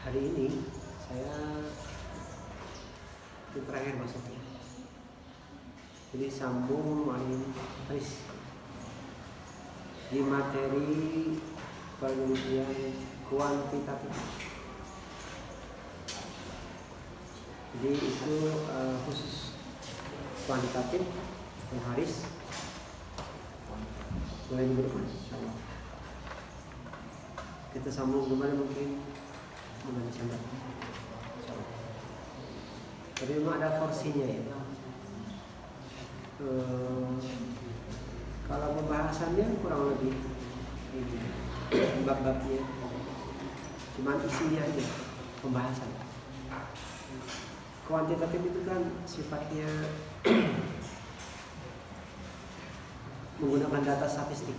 hari ini saya di terakhir masuknya. Jadi sambung main Haris di materi penelitian kuantitatif. Jadi itu khusus kuantitatif dan Haris mulai minggu depan, insyaallah. Kita sambung kembali mungkin bulan Desember. Jadi memang ada porsinya ya. Kalau pembahasannya kurang lebih bab-babnya, cuman isinya aja pembahasan. Kuantitatif itu kan sifatnya menggunakan data statistik,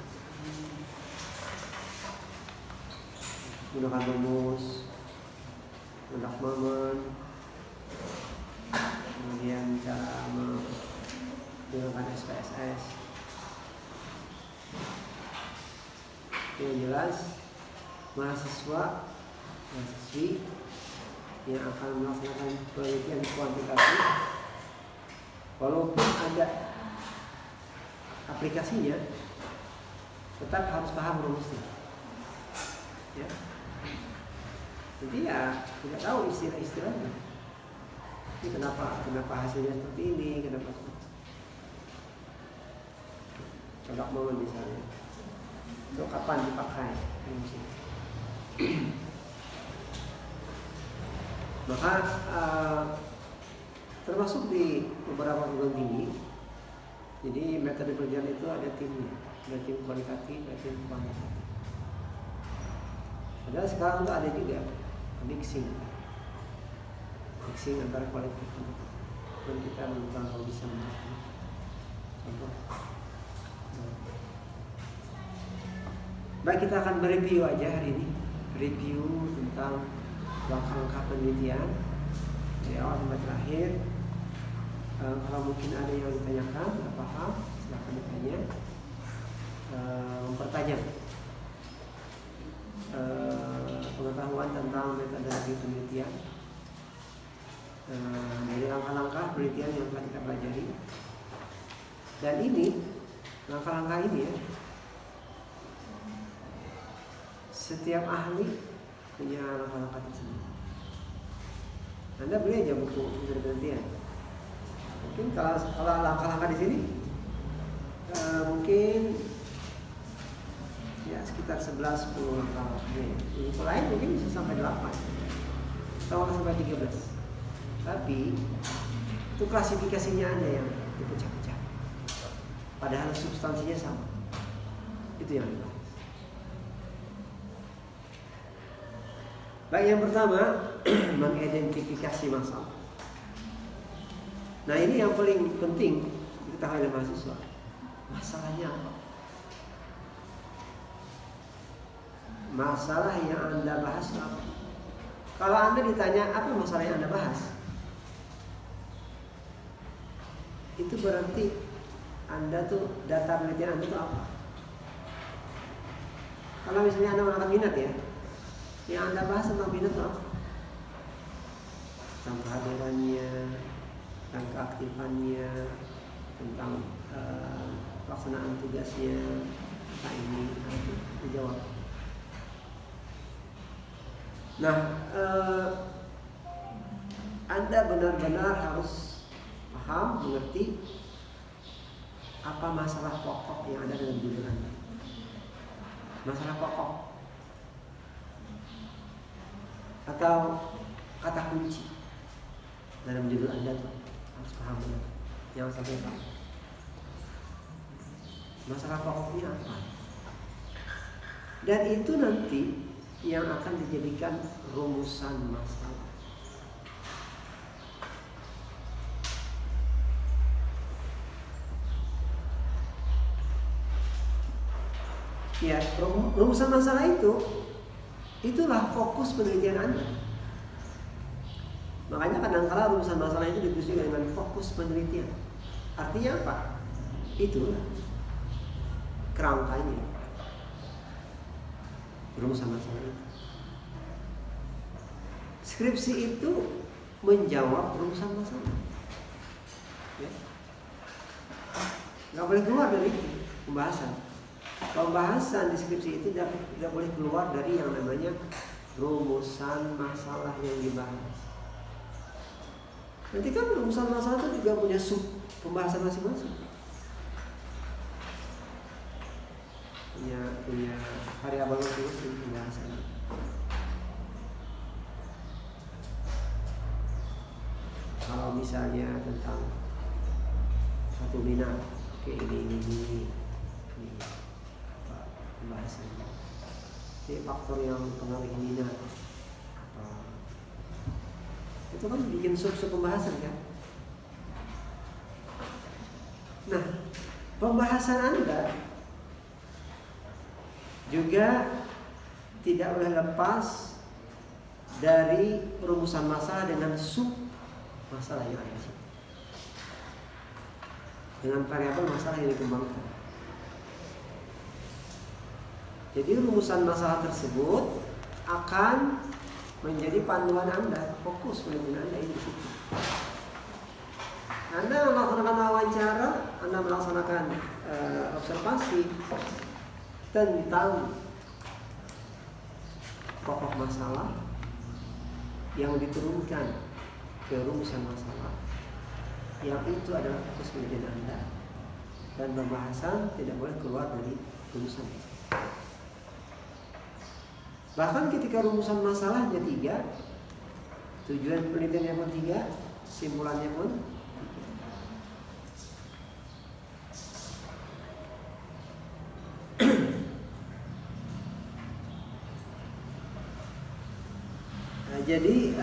menggunakan rumus, menggunakan momen, kemudian cara menggunakan SPSS. Yang jelas mahasiswi yang akan melaksanakan penelitian kuantitatif, walaupun ada aplikasinya, tetap harus paham rumusnya. Ya. Jadi ya tidak tahu istilah-istilahnya. Ini kenapa hasilnya seperti ini, kenapa coba momen misalnya, untuk kapan dipakai rumusnya. Maka termasuk di beberapa perguruan tinggi, jadi metode penelitian itu ada timnya, ada tim kualitatif, ada tim kuantitatif. Padahal sekarang itu ada juga mixing antara kualitatif dan kita menentukan kalau bisa melakukan. Contoh, baik, kita akan mereview aja hari ini, review tentang langkah-langkah penelitian dari awal sampai terakhir. Kalau mungkin ada yang ditanyakan, nggak paham, silakan ditanya. Mempertajam pengetahuan tentang metodologi penelitian dari langkah-langkah penelitian yang telah kita pelajari. Dan ini langkah-langkah ini ya, setiap ahli punya langkah-langkah tersebut. Anda beli aja buku penelitian. Mungkin kalau langkah-langkah di sini mungkin ya sekitar 11-10 langkah. Buku lain mungkin bisa sampai 8 atau sampai 13. Tapi itu klasifikasinya Anda yang dipecah-pecah. Padahal substansinya sama. Itu yang dibahas. Baik, yang pertama mengidentifikasi masalah. Nah, ini yang paling penting diketahui oleh mahasiswa. Masalahnya apa? Masalah yang Anda bahas apa? Kalau Anda ditanya apa masalah yang Anda bahas, itu berarti Anda tuh, data penelitian Anda tuh apa? Kalau misalnya Anda mengangkat minat ya, yang Anda bahas tentang minat tuh apa? Tentang kehadirannya, tentang keaktifannya, tentang pelaksanaan tugasnya, tentang ini, itu dijawab. Nah, Anda benar-benar harus paham, mengerti apa masalah pokok yang ada dalam judul Anda. Masalah pokok atau kata kunci dalam judul Anda tuh harus paham benar. Jangan sampai paham. Masalah pokoknya apa? Dan itu nanti yang akan dijadikan rumusan masalah. Ya, rumusan masalah itulah fokus penelitian Anda. Makanya kadang-kala rumusan masalah itu ditulis dengan fokus penelitian. Artinya apa? Itulah kerangkanya rumusan masalah itu. Skripsi itu menjawab rumusan masalah. Ya. Nggak boleh keluar dari itu pembahasan. Pembahasan di skripsi itu tidak boleh keluar dari yang namanya rumusan masalah yang dibahas. Nanti kan rumusan masalah itu juga punya sub pembahasan masing-masing. Punya variabel masing-masing pembahasan. Kalau misalnya tentang satu bina, ini apa pembahasannya. Ini faktor yang pengaruh bina. Itu kan bikin sub pembahasan kan. Nah, pembahasan Anda juga tidak boleh lepas dari rumusan masalah dengan sub masalah yang ada di situ, dengan variabel masalah yang dikembangkan. Jadi rumusan masalah tersebut akan menjadi panduan Anda, fokus penelitian Anda di situ. Anda melaksanakan wawancara, Anda melaksanakan observasi tentang pokok masalah yang diturunkan ke rumusan masalah, yang itu adalah fokus penelitian Anda, dan pembahasan tidak boleh keluar dari rumusan. Bahkan ketika rumusan masalahnya 3, tujuan penelitiannya pun 3, simpulannya pun 3. Nah, jadi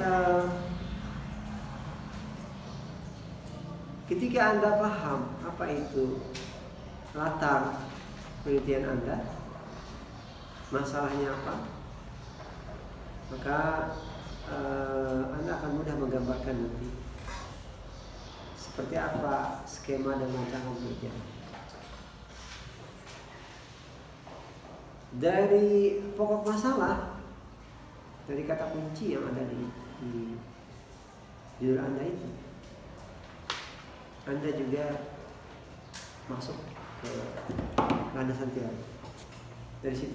ketika Anda paham apa itu latar penelitian Anda, masalahnya apa, maka Anda akan mudah menggambarkan nanti seperti apa skema dan rancangan penelitian. Dari pokok masalah, dari kata kunci yang ada di judul Anda itu, Anda juga masuk ke landasan teori. Dari situ,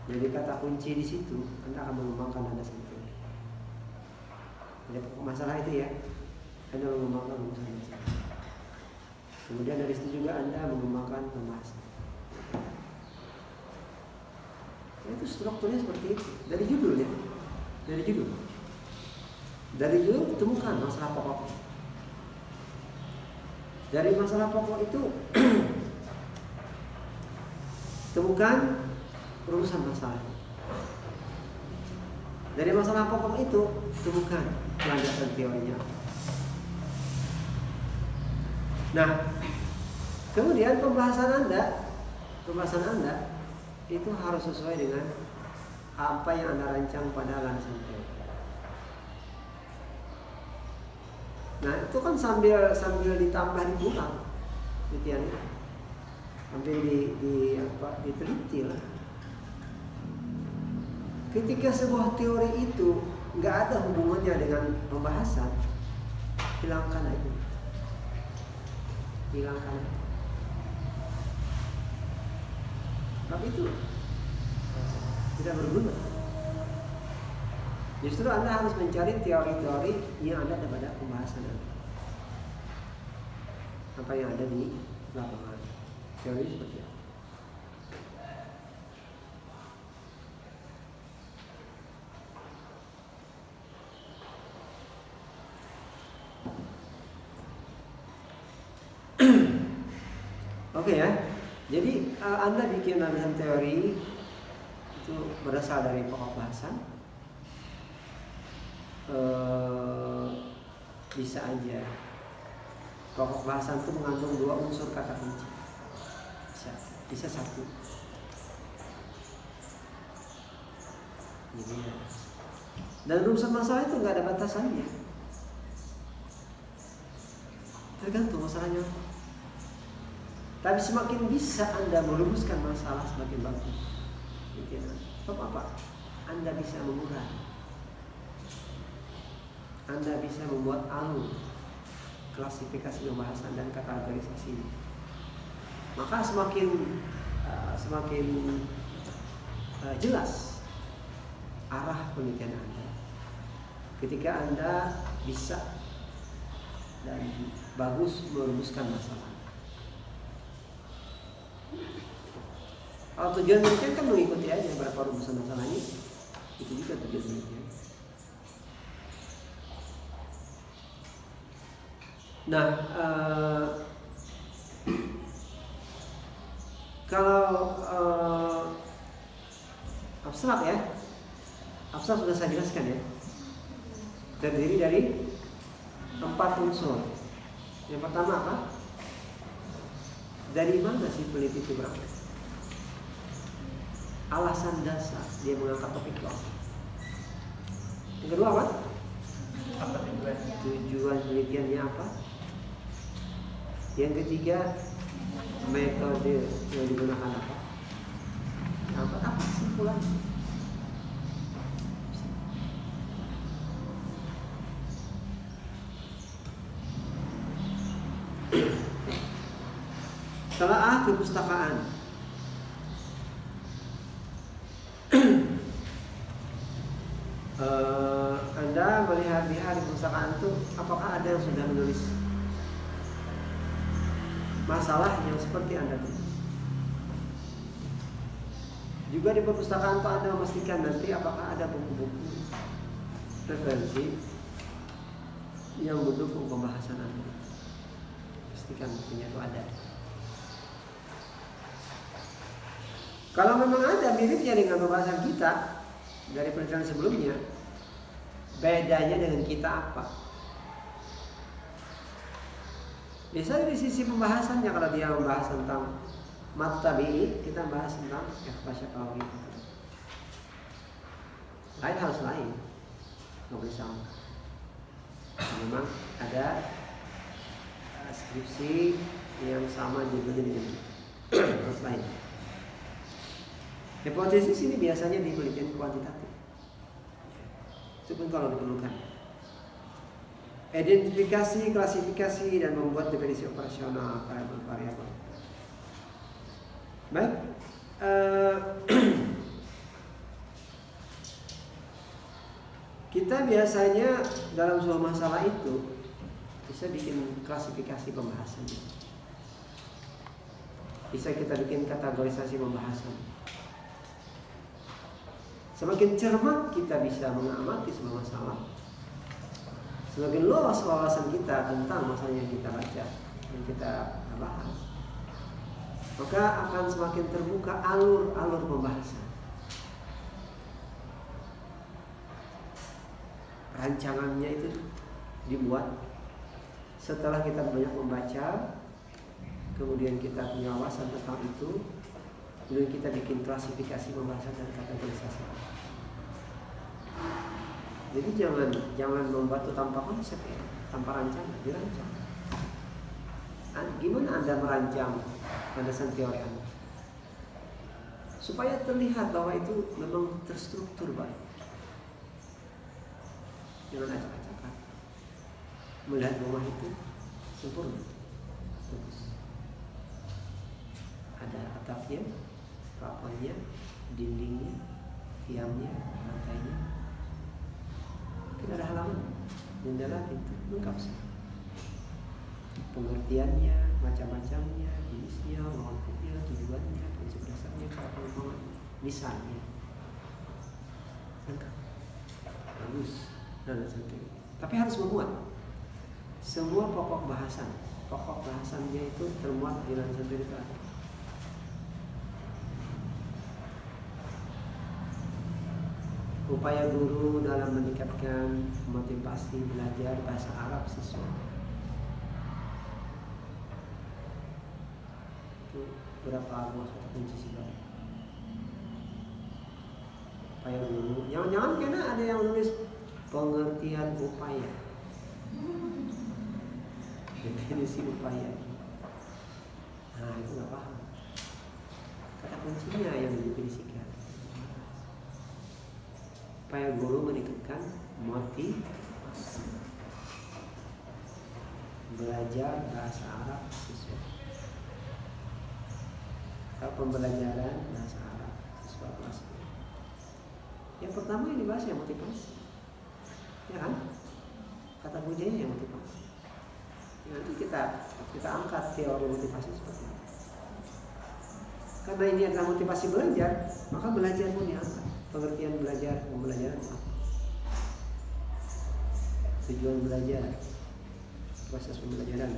jadi kata kunci di situ, Anda akan mengembangkan landasan teori. Dari pokok masalah itu ya, Anda mengembangkan rumusan masalah. Kemudian dari situ juga Anda mengembangkan pembahasan. Itu strukturnya seperti itu. Dari judul ya, dari judul ditemukan masalah pokok. Dari masalah pokok itu temukan rumusan masalah. Dari masalah pokok itu temukan landasan teorinya. Nah, kemudian pembahasan Anda itu harus sesuai dengan apa yang Anda rancang pada landasan teori. Nah, itu kan sambil ditambah dikurang penelitiannya, sambil diteliti lah. Ketika sebuah teori itu nggak ada hubungannya dengan pembahasan, hilangkan itu. Tapi itu tidak berguna. Justru Anda harus mencari teori-teori yang ada pada pembahasan Anda. Apa yang ada di lapangan. Teori seperti apa? Oke ya. Jadi Anda bikin landasan teori itu berasal dari pokok bahasan. Bisa aja pokok bahasan itu mengandung 2 unsur kata kunci. Bisa 1. Jadi, dan rumusan masalah itu nggak ada batasannya. Tergantung masalahnya. Tapi semakin bisa Anda merumuskan masalah semakin bagus. Sebab apa? Anda bisa mengurai Anda bisa membuat alur klasifikasi pembahasan dan kategorisasi. Maka semakin jelas arah penelitian Anda ketika Anda bisa dan bagus merumuskan masalah. Kalau tujuan penelitian kan mengikuti aja berapa rumusan masalahnya, itu juga tujuan penelitian. Nah, kalau abstrak ya, abstrak sudah saya jelaskan ya, terdiri dari 4 unsur. Yang pertama apa? Dari mana sih peneliti itu berangkat? Alasan dasar dia mengangkat topik itu apa? Yang kedua apa? Tujuan penelitiannya apa? Yang ketiga, metode yang digunakan apa? Apa kesimpulan? Telaah perpustakaan. Anda melihat-lihat di perpustakaan itu, apakah ada yang sudah menulis masalah yang seperti Anda tulis? Juga di perpustakaan itu Anda memastikan nanti apakah ada buku-buku referensi yang mendukung pembahasan Anda. Pastikan bukunya itu ada. Kalau memang ada miripnya dengan pembahasan kita dari penelitian sebelumnya, bedanya dengan kita apa? Biasanya di sisi pembahasannya, kalau dia membahas tentang mata tabi'i, kita bahas tentang ikhfa syafawi. Lain harus lain, nggak boleh sama. Memang ada skripsi yang sama judulnya dengan harus lain. Hipotesis ini biasanya di penelitian kuantitatif. Itu pun kalau diperlukan. Identifikasi, klasifikasi, dan membuat definisi operasional variabel. Baik. Kita biasanya dalam sebuah masalah itu bisa bikin klasifikasi pembahasannya. Bisa kita bikin kategorisasi pembahasan. Semakin cermat kita bisa mengamati sebuah masalah, semakin luas wawasan kita tentang masalah yang kita baca, yang kita bahas, maka akan semakin terbuka alur-alur pembahasan. Rancangannya itu dibuat setelah kita banyak membaca, kemudian kita punya wawasan tentang itu, kemudian kita bikin klasifikasi pembahasan dan kategorisasi. Jadi jangan membuat tanpa konsep ya, tanpa rancangan, dirancang. Gimana Anda merancang landasan teori Anda? Supaya terlihat bahwa itu memang terstruktur baik. Jangan acak-acakan. Melihat rumah itu sempurna, bagus. Ada atapnya, plafonnya, dindingnya, tiangnya, lantainya. Tidak ada halaman, jendela, pintu, lengkap sih. Pengertiannya, macam-macamnya, jenisnya, maksudnya, tujuannya, prinsip dasarnya, cara pengembangan, misalnya, lengkap, bagus, dan sebagainya. Tapi harus memuat semua pokok bahasan. Pokok bahasannya itu termuat di dalam satu itu. Upaya guru dalam meningkatkan motivasi belajar bahasa Arab siswa. Itu berapa ruas kunci sih? Upaya guru. Jangan-jangan karena ada yang nulis pengertian upaya. Definisi upaya. Nah itu nggak paham. Kata kuncinya yang didefinisikan. Upaya guru meningkatkan motivasi. Belajar bahasa Arab siswa. Atau pembelajaran bahasa Arab siswa kelas 10. Yang pertama yang dibahas yang motivasi, ya kan? Kata kuncinya yang motivasi. Nanti kita angkat teori motivasi seperti itu. Karena ini adalah motivasi belajar, maka belajar pun diangkat. Pengertian belajar, pembelajaran apa? Tujuan belajar, proses pembelajaran.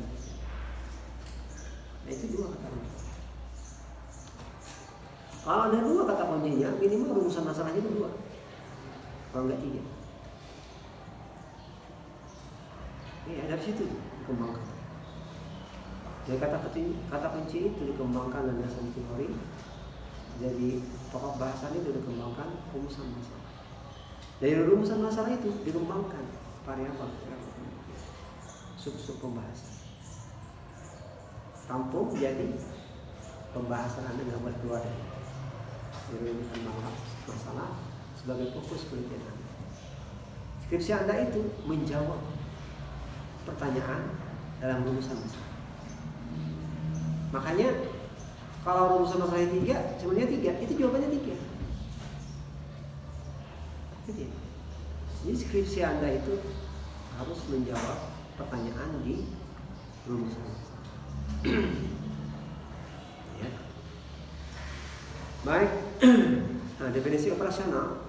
Nah itu dua kata kunci. Kalau ada dua kata kuncinya, minimal rumusan masalahnya itu dua. Kalau enggak tiga. Dari situ dikembangkan. Jadi kata kunci itu dikembangkan landasan teori. Jadi pokok bahasannya itu dikembangkan rumusan masalah. Dari rumusan masalah itu dikembangkan variabel sub-sub pembahasan. Rampung jadi pembahasan Anda nggak boleh keluar dari rumusan masalah sebagai fokus penelitian Anda. Skripsi Anda itu menjawab pertanyaan dalam rumusan masalah. Makanya kalau rumusan masalahnya 3, sebenarnya 3, itu jawabannya 3. Jadi skripsi Anda itu harus menjawab pertanyaan di rumusan masalah. Ya. Baik. Nah, definisi operasional.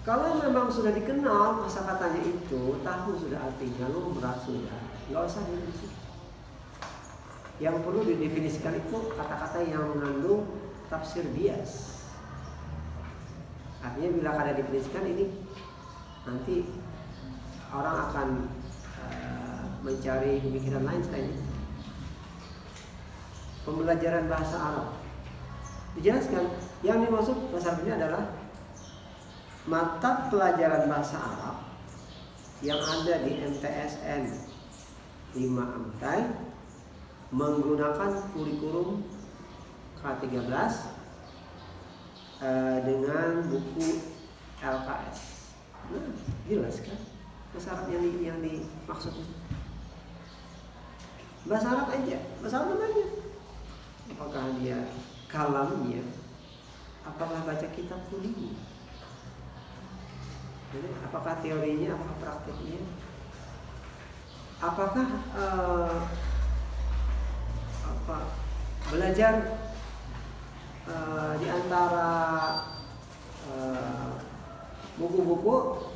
Kalau memang sudah dikenal masa katanya itu, tahu sudah artinya, lumrah sudah, nggak usah didefinisikan. Yang perlu didefinisikan itu kata-kata yang mengandung tafsir bias. Artinya bila ada definisikan ini, nanti orang akan mencari pemikiran lain selain itu. Pembelajaran bahasa Arab dijelaskan, yang dimaksud bahasa Arabnya adalah mata pelajaran bahasa Arab yang ada di MTSN 5 Amtai menggunakan kurikulum K13 dengan buku LKS. Nah, jelas kan bahasa Arab yang dimaksud. Bahasa Arab aja, bahasa Arab aja. Apakah dia kalamnya, apakah baca kitab kuliah, apakah teorinya, apakah praktiknya, apakah belajar di antara buku-buku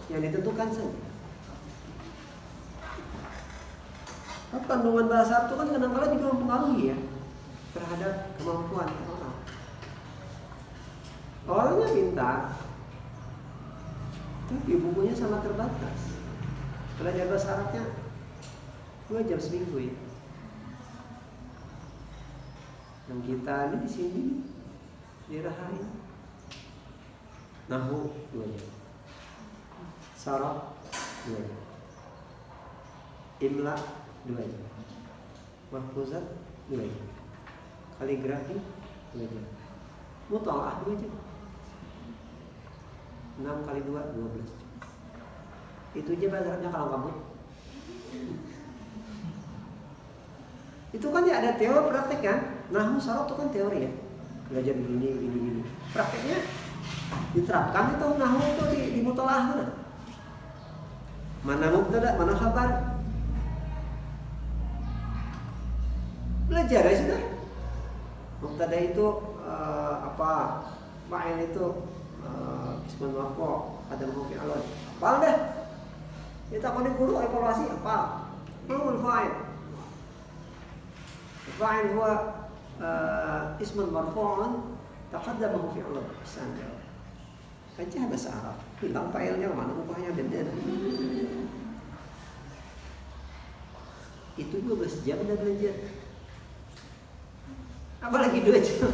yang ditentukan saja. Kandungan bahasa Arab itu kan kadang-kadang juga mempengaruhi ya terhadap kemampuan orang. Orangnya pintar, tapi bukunya sangat terbatas. Belajar bahasa Arabnya 2 jam seminggu ya. Dan kita ini di sini dirahain Nahwu 2 jam, Saraf 2 jam, Imla 2 jam, Mahfuzat 2 jam, Kaligrafi 2 jam, Mutalaah 2 jam. 6 kali 2, 12 jam. Itu aja bahasanya kalau kamu. Itu kan ya ada teori praktek kan. Nahwu saraf itu kan teori ya. Belajar begini. Prakteknya diterapkan itu nahwu itu di mutalaah mana? Mana mubtada, mana khabar? Belajar ya sudah. Mubtada itu fa'il itu ismun marfu' ada marfu' fi'lun. Hafal dah. Kita kali guru evaluasi apa? Ma'ul fa'il. Fa'il huwa ismun marfu'un taqaddamahu fi'lun. Misalnya. Kajian bahasa Arab. Hilang fa'ilnya mana upahnya beda. Itu 12 jam dah belajar. Apalagi 2 jam.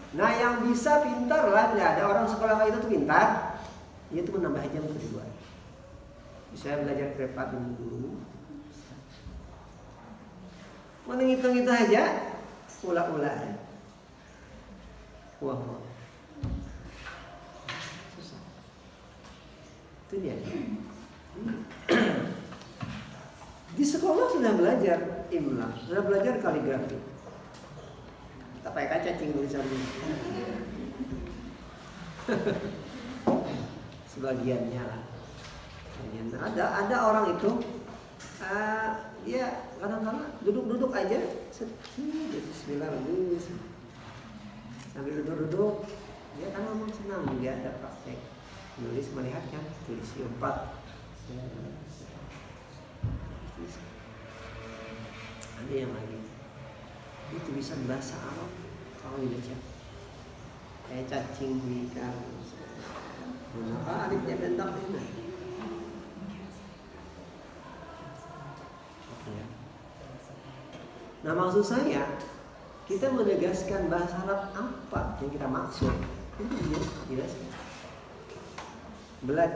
Nah yang bisa pintar lah, ada orang sekolah kayak itu tuh pintar, dia tuh menambah jam kedua. Bisa belajar privat dulu. Mau ngitung itu aja, ulah-ulah. Wah, susah. Itu dia. Di sekolah sudah belajar imla, sudah belajar kaligrafi. Tak pakai kaca cacing tulisannya. Sebagiannya lah. Ada orang itu ya kadang-kadang duduk aja, bismillah sambil duduk, dia kan memang senang, dia ada praktek nulis, melihat kan, tulis 4. Ada yang lagi ini tulisan bahasa Arab kalau dibaca kayak cacing ikan, alifnya bentak ini. Nah, maksud saya kita menegaskan bahasa Arab apa yang kita maksud itu dijelaskan.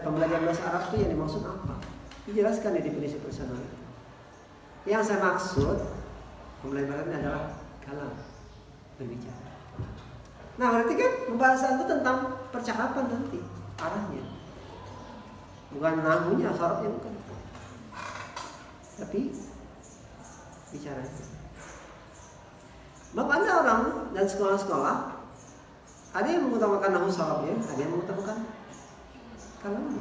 Pembelajaran bahasa Arab itu yang dimaksud apa? Dijelaskan di definisi personal. Yang saya maksud pembelajaran adalah kalam, berbicara. Nah, berarti kan pembahasan itu tentang percakapan nanti arahnya, bukan nahunya, syaratnya bukan, tapi bicara. Bapak ada orang dan sekolah-sekolah ada yang mengutamakan nahu syaratnya, ada yang mengutamakan kalamnya.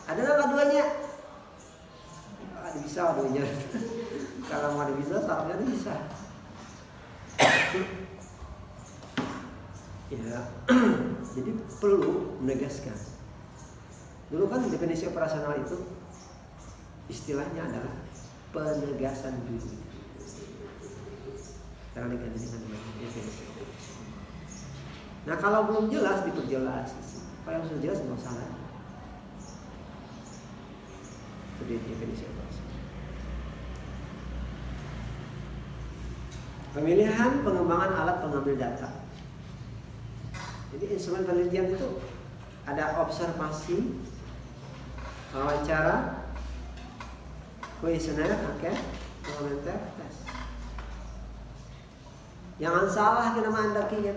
Ada keduanya. Ada bisa keduanya. Kalau ada bisa, syaratnya ada bisa. Ya, jadi perlu menegaskan. Dulu kan definisi operasional itu istilahnya adalah penegasan dulu. Sekarang diganti dengan definisi. Nah, kalau belum jelas diperjelas. Kalau sudah jelas nggak salah. Itu definisi operasional. Pemilihan pengembangan alat pengambil data. Jadi instrumen penelitian itu ada observasi, wawancara, kuesioner, komentar, tes. Jangan salah kita mandaki ya.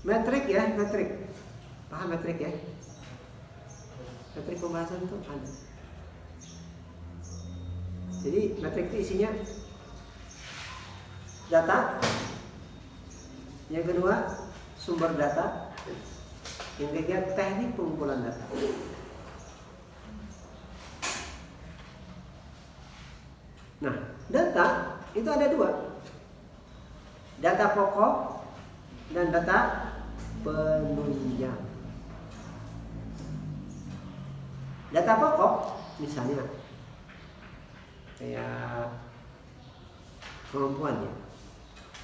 Metrik ya, metrik. Paham metrik ya? Metrik pembahasan itu ada. Jadi metrik itu isinya data. Yang kedua, sumber data. Yang ketiga, teknik pengumpulan data. Nah, data itu ada 2. Data pokok dan data penunjang. Data pokok misalnya kayak kemampuan ya,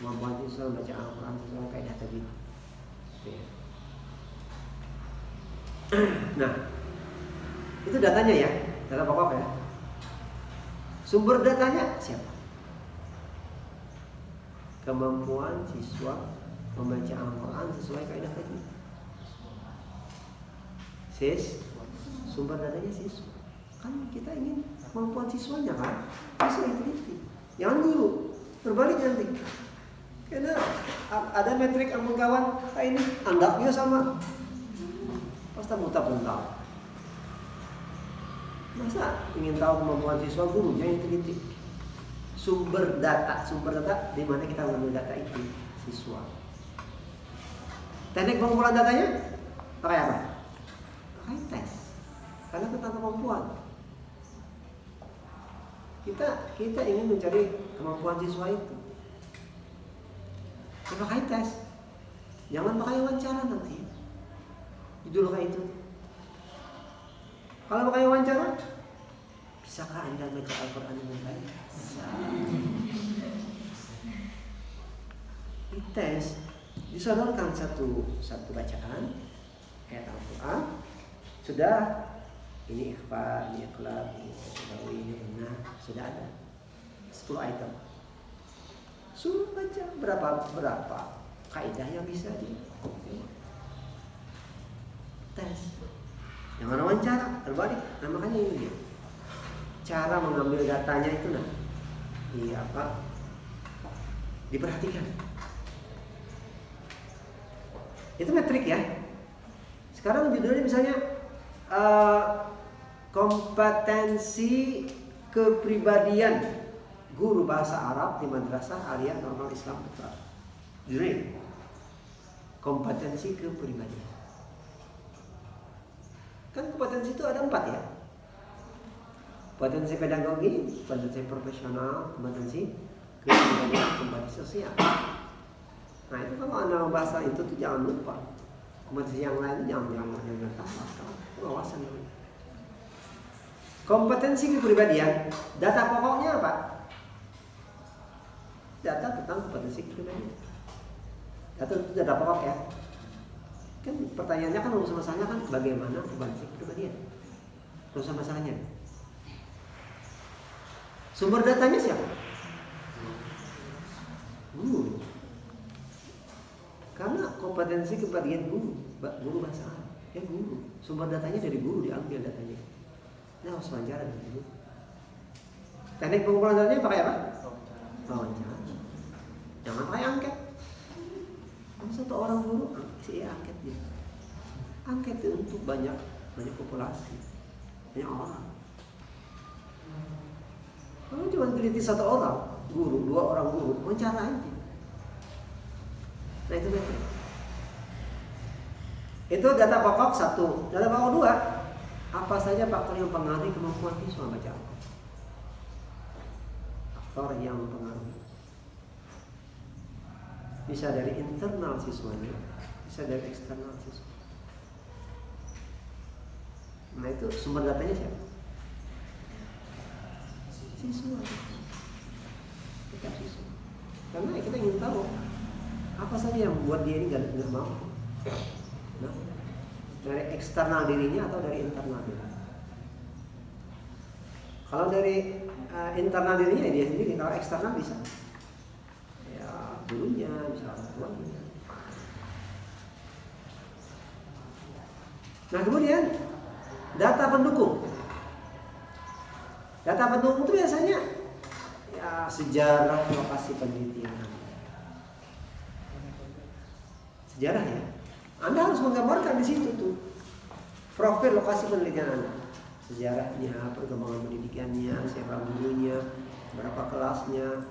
kemampuan siswa baca Al-Quran misalnya kayak data gitu. Nah, itu datanya ya, data pokok ya. Sumber datanya siapa? Kemampuan siswa membaca Al-Quran sesuai kaidah tajwid. Sumber datanya siswa. Kan kita ingin kemampuan siswanya kan, siswa yang teliti. Jangan guru, terbalik nanti. Karena ada metrik ampun kawan, ini andaknya sama. Pasti muntah-muntah. Masa ingin tahu kemampuan siswa, gurunya yang teliti. Sumber data di mana kita mengambil data itu siswa. Teknik pengumpulan datanya pakai apa? Pakai tes. Karena tentang kemampuan. Kita ingin mencari kemampuan siswa itu. Ya, pakai tes. Jangan pakai wawancara nanti. Judul kayak itu. Kalau pakai wawancara, bisakah Anda baca Al-Quran dengan baik? Dites, disodorkan satu bacaan ayat Al-Quran, sudah ini ikhfa, ini ikhlas, ini tabawi, ini benar, sudah ada 10 item. Suruh baca berapa kaidah yang bisa di tes. Jangan wawancara, terbalik. Nah, makanya ini dia. Cara mengambil datanya itu diperhatikan. Itu metrik ya. Sekarang judulnya misalnya kompetensi kepribadian guru bahasa Arab di Madrasah Aliyah Normal Islam Putra. Judulnya kompetensi kepribadian. Kan kompetensi itu ada 4 ya. Kompetensi pedagogi, kompetensi profesional, kompetensi kepribadian, kompetensi sosial. Nah itu kalau anda bahasa itu tuh jangan lupa. Kompetensi yang lain jangan tahu. Pengawasan. Kompetensi kepribadian, data pokoknya apa? Data tentang kompetensi kepribadian. Data itu data pokok ya. Kan pertanyaannya kan rumus masalahnya kan bagaimana kompetensi kepribadian. Rumus masalahnya. Sumber datanya siapa? Guru. Karena kompetensi kepribadian guru bahasa Arab. Ya guru. Sumber datanya dari guru, diambil datanya. Nah, harus wawancara dari guru. Teknik pengumpulan datanya pakai apa? Wawancara. Jangan pakai angket. Satu orang guru isi angket dia. Angket itu untuk banyak populasi, banyak orang. Kalau cuma teliti 1 orang guru, 2 orang guru, wawancara aja. Nah itu metrik. Itu data pokok 1. Data pokok 2, apa saja faktor yang mempengaruhi kemampuan siswa baca Al-Quran? Faktor yang mempengaruhi. Bisa dari internal siswanya, bisa dari eksternal siswa. Nah itu sumber datanya siapa? Siswa. Kita siswa. Karena kita ingin tahu apa saja yang membuat dia ini nggak mau. Nah, dari eksternal dirinya atau dari internal dirinya. Kalau dari internal dirinya ya dia sendiri. Kalau eksternal bisa ya gurunya, bisa orang tuanya. Nah kemudian data pendukung. Data pendukung itu biasanya ya sejarah lokasi penelitian. Sejarah ya. Anda harus menggambarkan di situ tuh profil lokasi penelitian Anda. Sejarahnya, perkembangan pendidikannya, siapa gurunya, berapa kelasnya,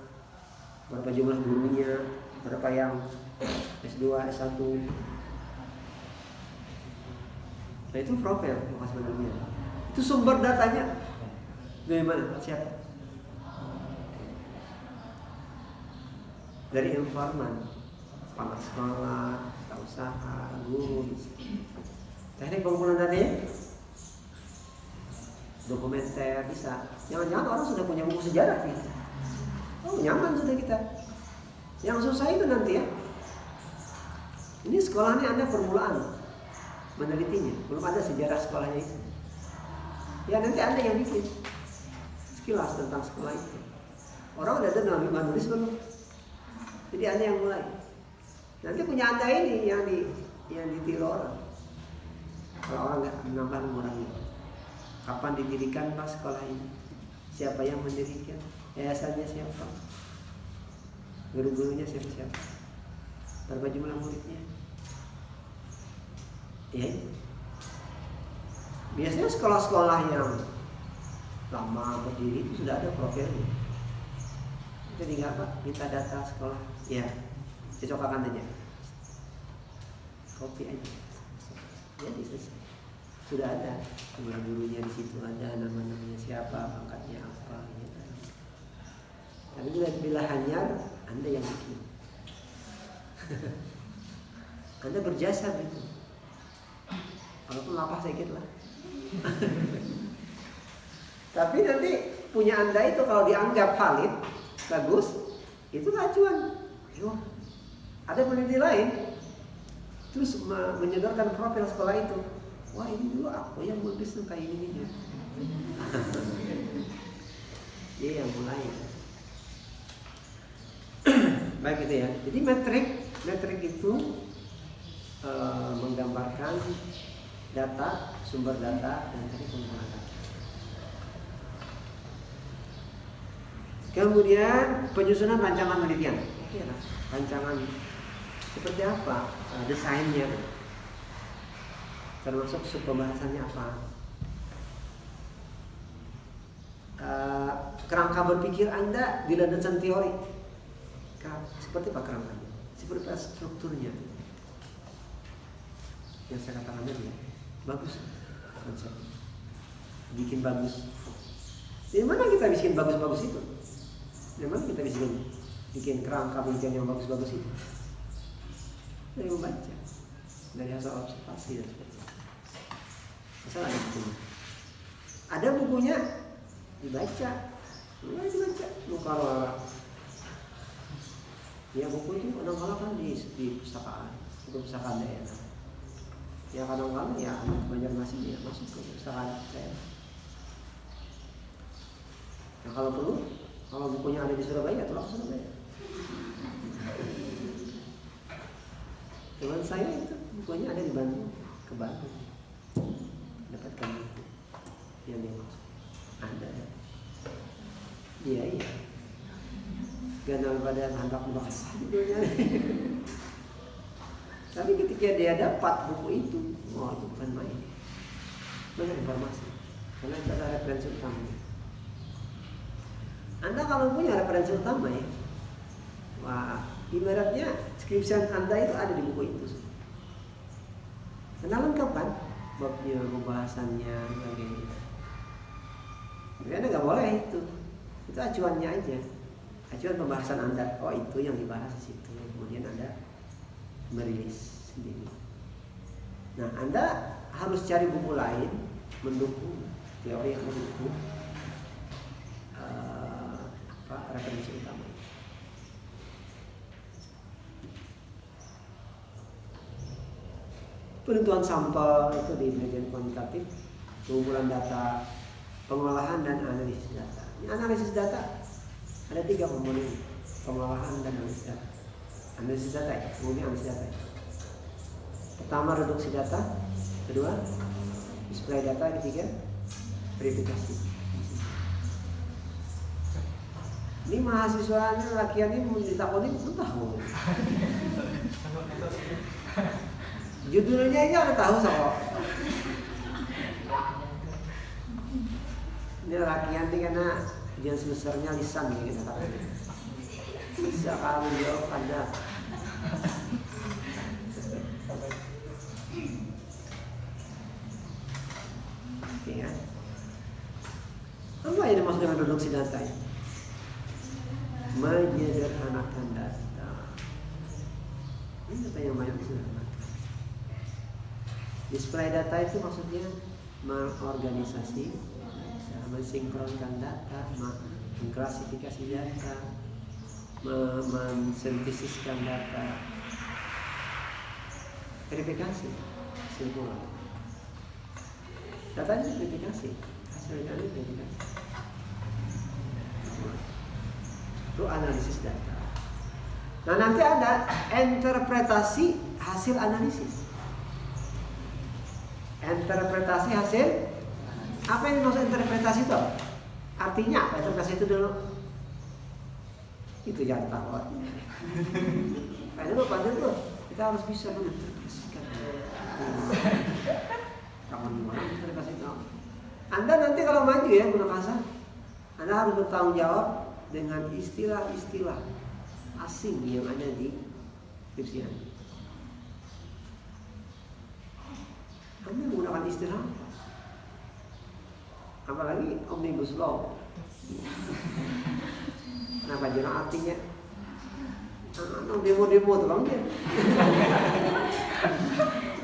berapa jumlah gurunya, berapa yang S2, S1. Nah itu profil lokasi penelitian. Itu sumber datanya dari mana? Siapa? Dari informan, kepala sekolah, usaha, guru. Teknik pengumpulan datanya dokumenter bisa. Jangan-jangan orang sudah punya buku sejarah gitu. Oh nyaman sudah kita. Yang susah itu nanti ya. Ini sekolahnya Anda permulaan menelitinya, belum ada sejarah sekolahnya itu. Ya nanti Anda yang bikin sekilas tentang sekolah itu. Orang udah ada nulis belum? Jadi Anda yang mulai. Nanti punya Anda ini yang ditiru orang. Kalau orang nggak menambah mengurangi. Kapan didirikan Pak sekolah ini? Siapa yang mendirikan? Yayasannya siapa? Guru-gurunya siapa? Berapa jumlah muridnya? Ya itu. Biasanya sekolah-sekolah yang lama berdiri itu sudah ada profilnya. Jadi nggak Pak, minta data sekolah. Ya, dicokakan aja. Copy aja. Jadi selesai. Sudah ada guru-gurunya di situ, ada nama-namanya siapa, pangkatnya apa gitu. Tapi bila hanyar, Anda yang bikin. Anda berjasa gitu. Walaupun lapah sedikit lah. Tapi nanti punya Anda itu kalau dianggap valid, bagus, itu acuan. Ada peneliti lain terus menyodorkan profil sekolah itu. Wah ini dulu aku yang nulis kayak ini dia. Dia yang mulai. Baik itu ya. Jadi metrik itu menggambarkan data, sumber data dan tadi pengumpulan data. Kemudian penyusunan rancangan penelitian. Oke lah, rancangan seperti apa desainnya. Termasuk sub pembahasannya apa? Kerangka berpikir Anda di landasan teori. Seperti apa kerangkanya? Seperti apa strukturnya? Yang saya katakan tadi, bagus konsep. Bikin bagus. Di mana kita bikin bagus-bagus itu? Di mana kita bikin kerangka penelitian yang bagus-bagus itu? Dari membaca, dari hasil observasi dan sebagainya. Asal ada bukunya. Ada bukunya, dibaca. Mulai dibaca. Mukarrarah. Ya buku itu kadang-kadang kan di pustakaan, itu pustakaan daerah. Ya kadang-kadang ya anak Banjarmasin dia masuk ke pustakaan daerah. Nah kalau perlu, kalau bukunya ada di Surabaya, tolak ke Surabaya. Teman saya itu bukunya ada di Bandung, ke Bandung. Dapatkan buku yang dia maksud. Ada. Iya. Ganal pada handak membahas judulnya. Tapi ketika dia dapat buku itu, wah itu bukan main. Banyak informasi. Karena itu ada referensi utama. Anda kalau punya referensi utama ya, wah ibaratnya skripsian Anda itu ada di buku itu. Karena lengkap kan, babnya, pembahasannya, sebagainya. Jadi Anda nggak boleh itu acuannya aja. Acuan pembahasan Anda, oh itu yang dibahas di situ. Kemudian Anda merilis sendiri. Nah, Anda harus cari buku lain mendukung teori yang mendukung referensi utama. Penentuan sampel itu di penelitian kuantitatif, pengumpulan data, pengolahan dan analisis data. Ini analisis data ada 3 komponen: pengolahan dan analisis data. Analisis data ya, kemudian analisis data. Pertama reduksi data, kedua display data, ketiga verifikasi. Ini mahasiswanya lakian ini mau ditakutin entah mau. Judulnya aja udah tahu soal. Ini lakian ini karena ujian semesternya lisan ya kita katakan. Bisa kamu jawab Anda. Oke ya. Apa yang dimaksud dengan reduksi data ya? Menyederhanakan data. Ini data yang banyak disederhanakan. Display data itu maksudnya mengorganisasi, mensinkronkan data, mengklasifikasi data, mensintesiskan data. Verifikasi, kesimpulan. Data ini verifikasi, hasilnya ini verifikasi. Itu analisis data. Nah nanti ada interpretasi hasil analisis. Interpretasi hasil, apa yang dimaksud interpretasi itu? Artinya apa interpretasi itu dulu? Itu jangan tahu. Karena itu pandai tuh, kita harus bisa menginterpretasikan. Kamu gimana interpretasi itu? Anda nanti kalau maju ya guna kasar, Anda harus bertanggung jawab dengan istilah-istilah asing yang ada di skripsi Anda. Anda menggunakan istilah apa? Apalagi omnibus law. Kenapa jenak artinya? Demo-demo tuh bang dia.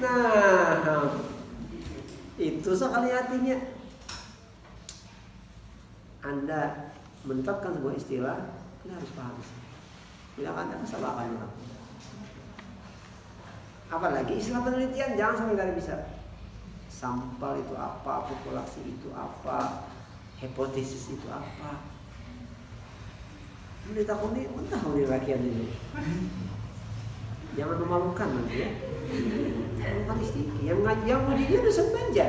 Nah, itu sekali artinya. Anda menetapkan sebuah istilah, Anda harus paham. Bila Anda kesalahan orang. Apalagi istilah penelitian, jangan sampai nggak bisa. Sampel itu apa, populasi itu apa, hipotesis itu apa. Ini takutnya entah mau dirakian ini. Jangan memalukan nanti ya. Memalukan istiki. Yang ujinya udah sengaja.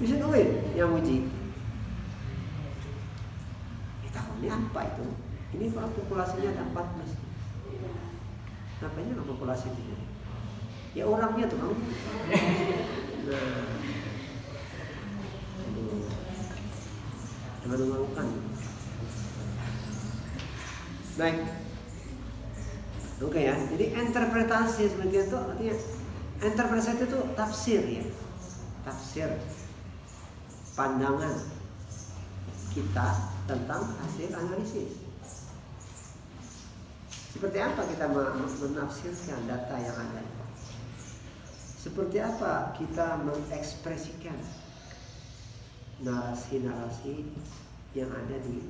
Bisa duit yang uji. Ini apa itu? Ini kalau populasinya ada 14. Apanya populasi itu? Ya orangnya tuh kamu. Nah, memalukan. Baik. Oke ya. Jadi interpretasi seperti itu artinya interpretasi itu tafsir ya. Tafsir pandangan kita tentang hasil analisis. Seperti apa kita menafsirkan data yang ada? Seperti apa kita mengekspresikan narasi-narasi yang ada di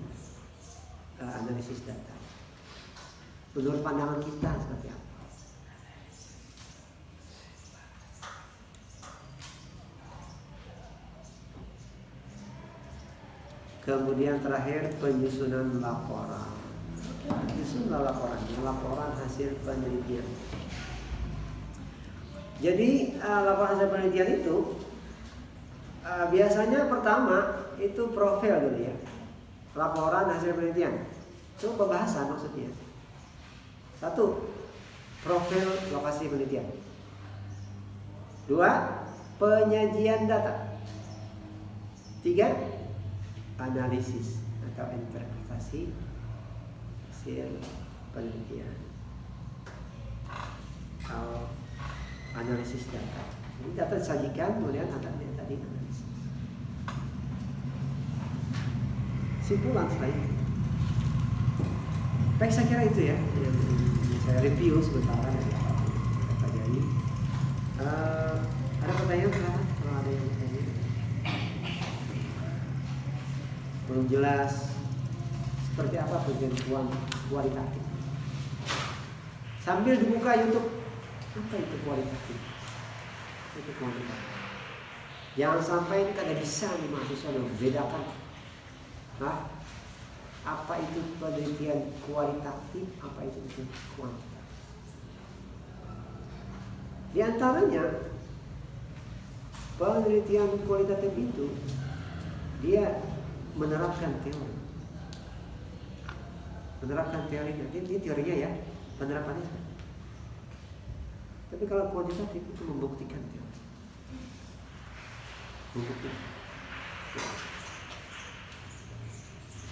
analisis data? Menurut pandangan kita seperti apa? Kemudian terakhir penyusunan laporan. Penyusunan laporan hasil penelitian. Jadi laporan hasil penelitian itu biasanya pertama itu profil dulu ya. Laporan hasil penelitian itu pembahasan maksudnya. 1. Profil lokasi penelitian. 2. Penyajian data. 3. Analisis atau interpretasi hasil penelitian atau analisis data. Jadi data disajikan, kemudian ada tadi analisis. Simpulan selain itu. Baik, saya kira itu ya yang saya review sebentar dari apa yang kita pelajari. Ada pertanyaan silahkan kalau ada yang bertanya. Belum jelas seperti apa penentuan kualitatif. Sambil dibuka YouTube, apa itu kualitatif? Itu kualitatif. Jangan sampai ini kada bisa nih mahasiswa membedakan. Nah, apa itu penelitian kualitatif, apa itu kuantitatif. Di antaranya penelitian kualitatif itu dia menerapkan teori. Ini teorinya ya, penerapannya. Tapi kalau kuantitatif itu membuktikan teori. Membuktikan.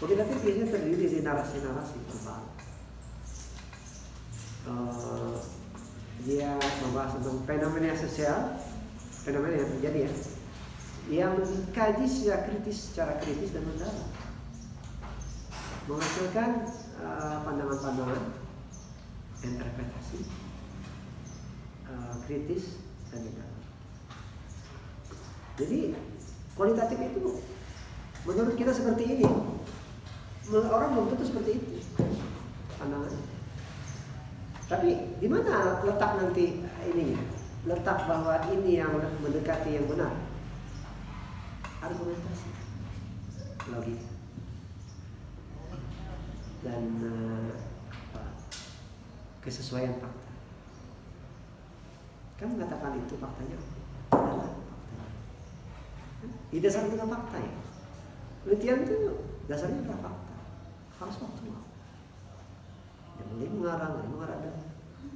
Kuantitatif biasanya terdiri dari narasi-narasi verbal. Dia membahas tentang fenomena sosial, fenomena yang terjadi ya, yang dikaji secara kritis dan mendalam, menghasilkan pandangan-pandangan, interpretasi kritis dan mendalam. Jadi kualitatif itu menurut kita seperti ini, orang belum tentu seperti itu pandangannya. Tapi di mana letak nanti ininya? Letak bahwa ini yang mendekati yang benar. Argumentasi, logika, dan kesesuaian fakta. Kamu mengatakan itu faktanya adalah faktanya. Didasarkan dengan fakta ya. Penelitian itu dasarnya adalah fakta. Harus faktual. Yang boleh mengarang dan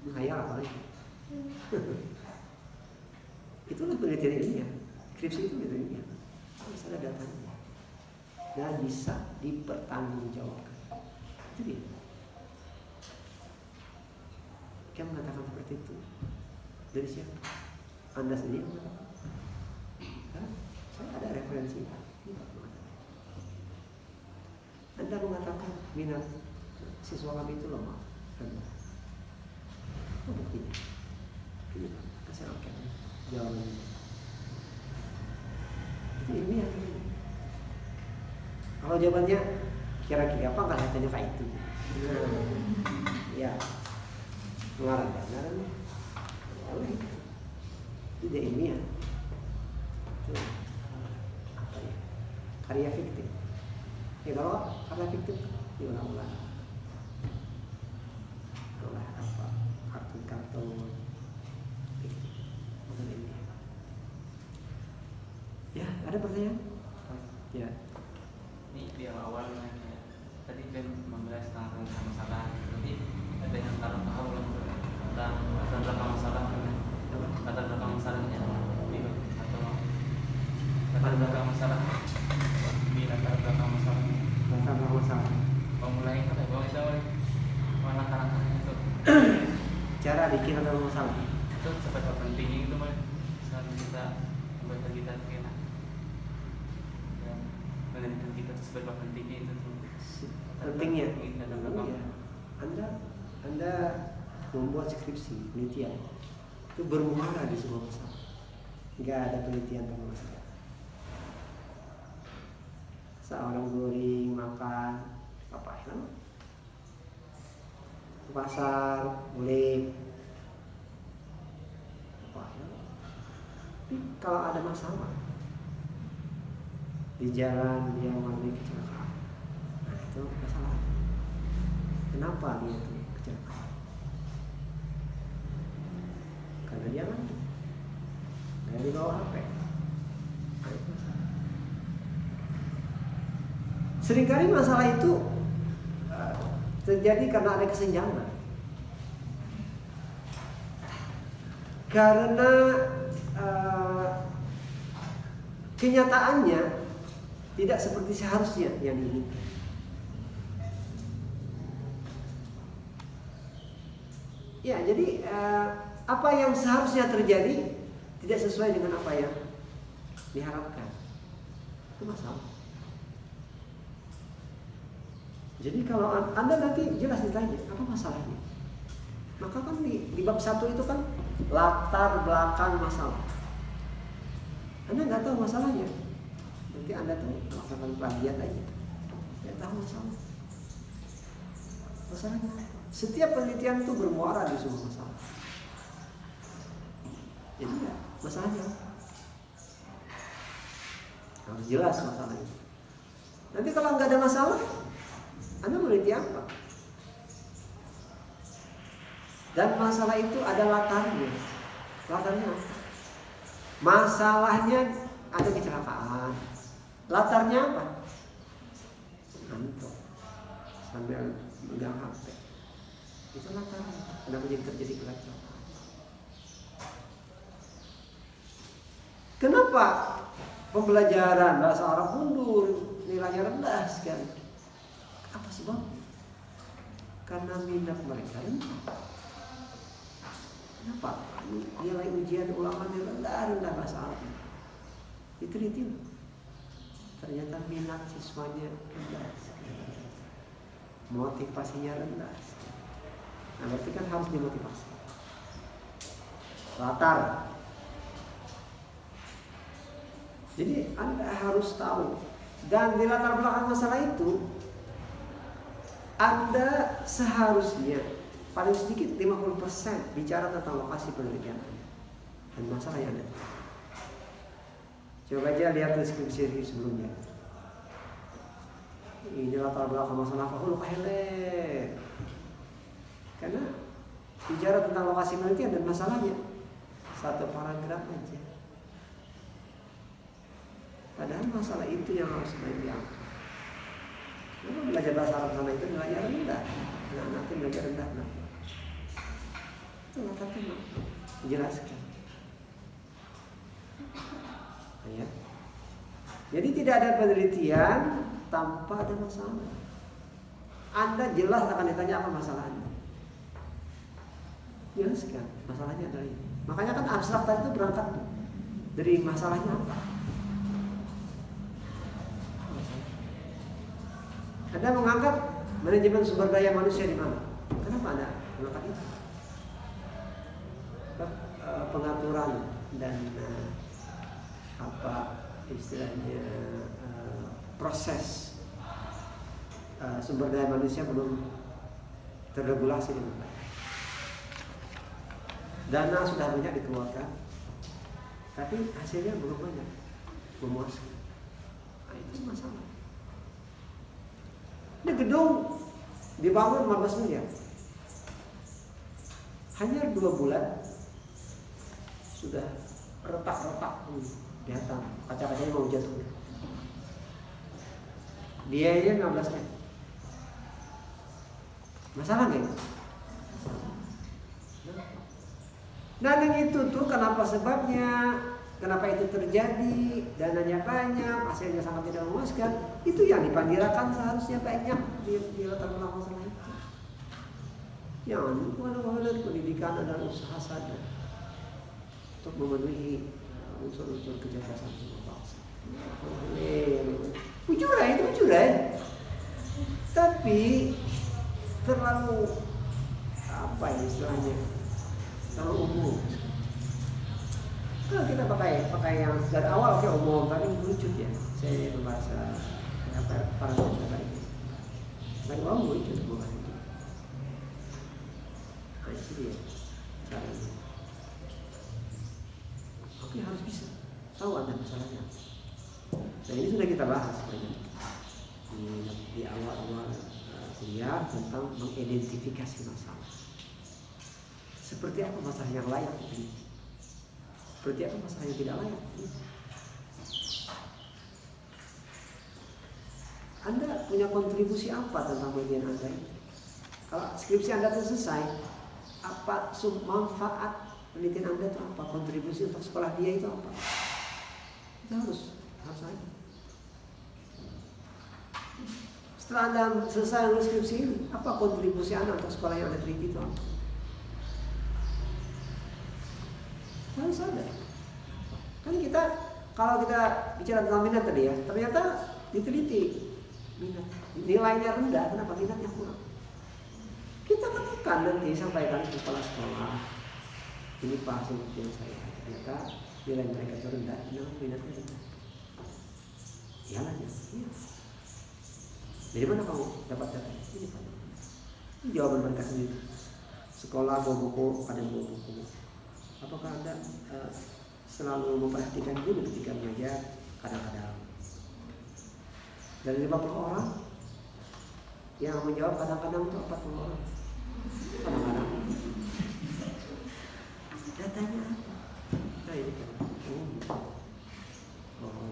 menghayal apalagi. Itulah penelitian ilmiah. Skripsi itu penelitian ilmiah. Harus ada datanya dan bisa dipertanggungjawabkan. Itu dia. Kamu mengatakan seperti itu dari siapa? Anda sendiri mengatakan? Saya ada referensi. Anda mengatakan minat siswa kami itu lemah. Apa buktinya? Ini kasih angket jawabannya. Itu ilmiah. Kalau jawabannya kira-kira apa nggak tanya kayak itu? Ya, mengarang. Tidak ilmiah. Itu apa ya? Karya fiktif. Ya kalau karya fiktif diulang-ulang. Oleh apa? Kartun-kartun. Ya, ada pertanyaan? Ya. Ini di awal nanya, tadi kan membahas tentang masalah, nanti ada yang taruh tahu tentang masalah. membaca kita tuh enak. Dan penelitian kita seberapa pentingnya itu tuh. Pentingnya. Iya. Anda membuat skripsi, penelitian itu bermuara di semua masalah. Nggak ada penelitian tentang masalah. Seorang goreng makan apa ya? Ke pasar boleh apa ya? Tapi kalau ada masalah di jalan dia mengalami kecelakaan, nah itu masalah. Kenapa dia itu kecelakaan? Karena dia ngantuk, karena dia bawa HP. Nah, itu masalah. Seringkali masalah itu terjadi karena ada kesenjangan. Karena kenyataannya tidak seperti seharusnya yang diinginkan. Ya, jadi apa yang seharusnya terjadi tidak sesuai dengan apa yang diharapkan. Itu masalah. Jadi kalau Anda nanti jelas ditanya apa masalahnya, maka kan di bab 1 itu kan latar belakang masalah. Anda nggak tahu masalahnya, nanti Anda tuh melakukan plagiat aja, nggak tahu masalahnya. Setiap penelitian itu bermuara di semua masalah. Jadi ya, masalahnya harus jelas masalahnya. Nanti kalau nggak ada masalah, Anda meneliti apa? Dan masalah itu ada latarnya. Latarnya apa? Masalahnya ada kecelakaan. Latarnya apa? Ngantuk sambil megang HP. Itu latarnya. Kenapa jadi terjadi kecelakaan? Kenapa pembelajaran bahasa Arab mundur, nilainya rendah sekali? Apa sebabnya? Karena minat mereka rendah. Kenapa? Nilai ujian ulangannya rendah bahasa Arab. Diteliti. Ternyata minat siswanya rendah. Motivasinya rendah. Nah, berarti kan harus dimotivasi. Latar. Jadi Anda harus tahu. Dan di latar belakang masalah itu Anda seharusnya paling sedikit 50% bicara tentang lokasi penelitian Anda dan masalah yang ada. Coba aja lihat deskripsi sebelumnya. Ini latar belakang masalah apa? Hele. Karena bicara tentang lokasi penelitian dan masalahnya satu paragraf aja. Padahal masalah itu yang harus diangkat. Kalau belajar bahasa Arab sana itu nilainya rendah. Nah, nanti belajar rendah. Itu latarnya dijelaskan. Ya. Jadi tidak ada penelitian tanpa ada masalah. Anda jelas akan ditanya apa masalahnya. Jelaskan masalahnya adalah ini. Makanya kan abstrak tadi itu berangkat dari masalahnya apa. Anda mengangkat manajemen sumber daya manusia di mana? Kenapa Anda mengangkat itu? Pengaturan dan apa istilahnya proses sumber daya manusia belum terregulasi dengan baik. Dana sudah banyak dikeluarkan, tapi hasilnya belum banyak memuaskan. Nah, itu masalah. Ini gedung dibangun 15 miliar. Hanya 2 bulan sudah retak-retak di atas, kaca-kacanya mau jatuh. Biayanya 15 M. Masalah nggak? Nah, yang itu tuh kenapa sebabnya? Kenapa itu terjadi? Dananya banyak, hasilnya sangat tidak memuaskan. Itu yang dipandirakan seharusnya banyak di latar belakang masalah itu. Yang mana pendidikan adalah usaha sadar untuk memenuhi unsur-unsur kecerdasan bangsa. Jujur ya. Tapi terlalu apa ya istilahnya, terlalu umum. Kalau kita pakai yang dari awal kayak umum, tapi lucu ya. Saya membaca para saudara ini. Dari awal lucu semua itu. Nah, itu dia caranya. Oke, harus bisa tahu ada masalahnya. Dan ini sudah kita bahas banyak di awal-awal kuliah tentang mengidentifikasi masalah. Seperti apa masalah yang layak diteliti? Seperti apa masalah yang tidak layak diteliti? Anda punya kontribusi apa tentang bagian Anda ini? Kalau skripsi Anda itu selesai, apa manfaat penelitian Anda itu apa? Kontribusi untuk sekolah dia itu apa? Itu harus ada. Setelah Anda selesai menulis skripsi ini, apa kontribusi Anda untuk sekolah yang Anda teliti itu apa? Harus ada. Kan kita, kalau kita bicara tentang minat tadi ya, ternyata diteliti minat, nilainya rendah, kenapa minatnya kurang? Kita tekan nanti sampaikan ke kepala sekolah, ini Pak hasil saya, ternyata nilai mereka itu rendah, minatnya rendah. Iyalah ya. Iya. Dari mana kamu dapat data? Ini Pak. Ini jawaban mereka sendiri. Sekolah bawa buku, ada bawa buku. Apakah Anda selalu memperhatikan guru ketika mengajar? Kadang-kadang. Dari 50 orang yang menjawab kadang-kadang itu 40 orang. Kadang-kadang. Datanya apa? Nah ini kan.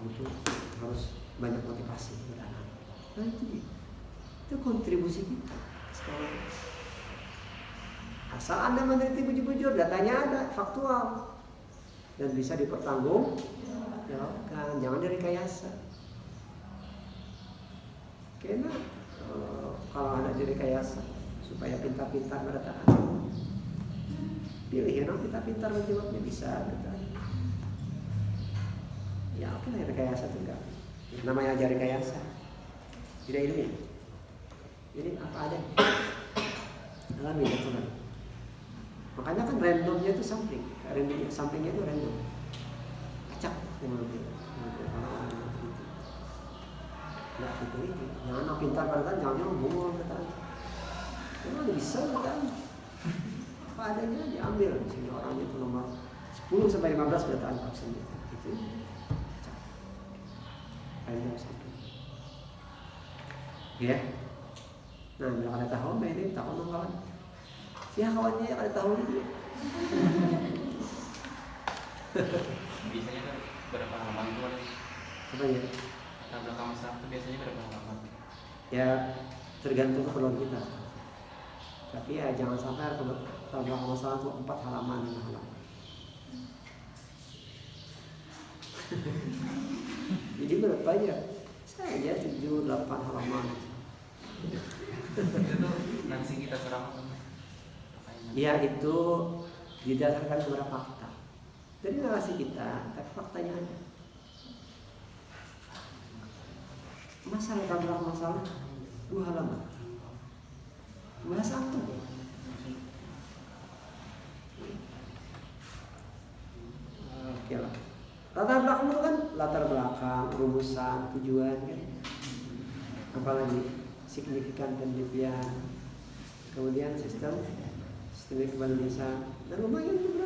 Itu harus banyak motivasi buat anak. Nah itu kontribusi kita sekolah. Asal Anda meneliti bujur-bujur, datanya ada, faktual dan bisa dipertanggungjawabkan, jangan direkayasa. Karena kalau Anda direkayasa supaya pintar-pintar berdataan, pilih yang pintar-pintar menjawabnya bisa bertanya. Ya oke lah, rekayasa itu enggak. Namanya aja rekayasa, tidak ilmiah. Jadi apa aja dalam itu kan. Makanya kan randomnya itu sampling, sampingnya itu random, acak dengan itu. Nggak gitu ini, jangan pintar bertanya, jangan ngomong bertanya. Memang bisa bertanya, apa adanya diambil. Di sini orangnya itu nomor 10 sampai 15 bertanya absen itu. Random sampling. Ya. Nah, bila ada tahun, ini tahun kawan. Ya kawannya yang ada tahun ini. Biasanya kan berapa halaman itu kan? Apa ya? Latar belakang masalah itu biasanya berapa halaman? Ya tergantung keperluan kita. Tapi ya jangan sampai latar belakang masalah itu 4 halaman, 5 halaman. Jadi berapa aja? Saya 7-8 halaman. Itu nanti kita serang. Ya itu didasarkan kepada fakta. Jadi narasi kita, tapi faktanya ada. Masalah tabrak masalah 2 halaman. Bahas apa? Oke lah. Latar belakang itu kan latar belakang, rumusan, tujuan kan. Apalagi signifikan penelitian. Kemudian sistem kebalusan, dan lumayan itu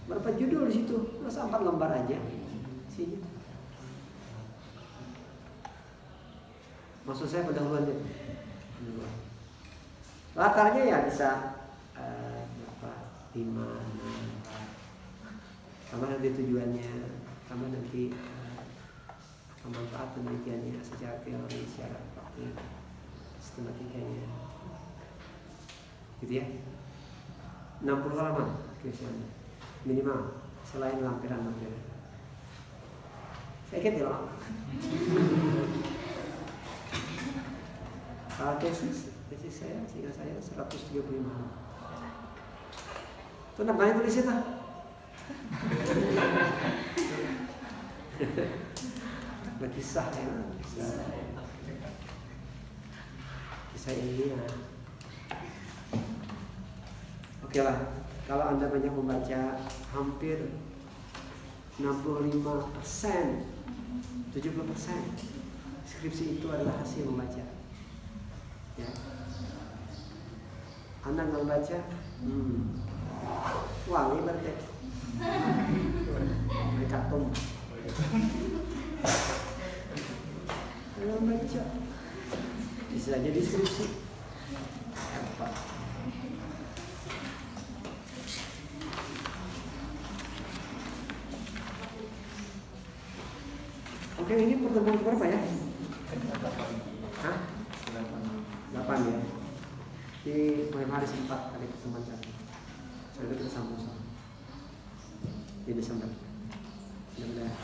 berapa judul di situ, masa 4 lembar aja sini. Maksud saya pendahuluannya latarnya ya bisa 5, 6, tambah nanti tujuannya, tambah nanti manfaat penelitiannya secara teori, secara praktik, sistematikanya, gitu ya. 60 halaman tulisannya minimal, selain lampiran-lampiran. Saya kira tidak lama. Tesis saya, sehingga saya 135 halaman. Itu namanya tulis itu. Berkisah ya, kisah ini ya. Oke lah, kalau Anda banyak membaca, hampir 65%, 70% skripsi itu adalah hasil membaca. Ya. Anda nggak baca, wangi berarti. Mereka tum. Kalau baca, bisa jadi skripsi. Apa? Oke, ini pertemuan berapa ya? Hah? 8 ya. Di malam hari sempat kali pertemuan tadi. Saya kita sambung di Desember. Mudah-mudahan.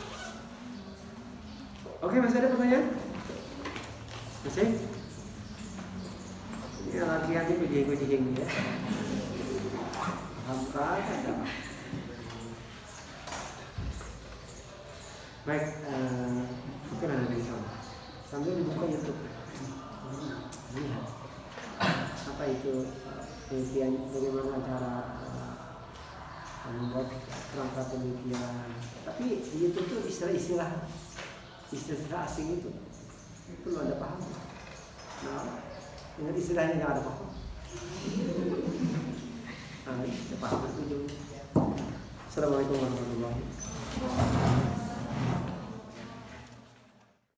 Oke, masih ada pertanyaan? Masih? Ini latihannya kucing-kucing ya. Hamka ada. Baik, oke lah nanti sambil dibuka YouTube. Lihat apa itu penelitian, bagaimana cara membuat perangkat penelitian. Tapi di YouTube itu istilah asing itu perlu Anda paham. Nah, dengan istilahnya nggak ada paham. Nah, paham itu. Assalamualaikum warahmatullahi wabarakatuh.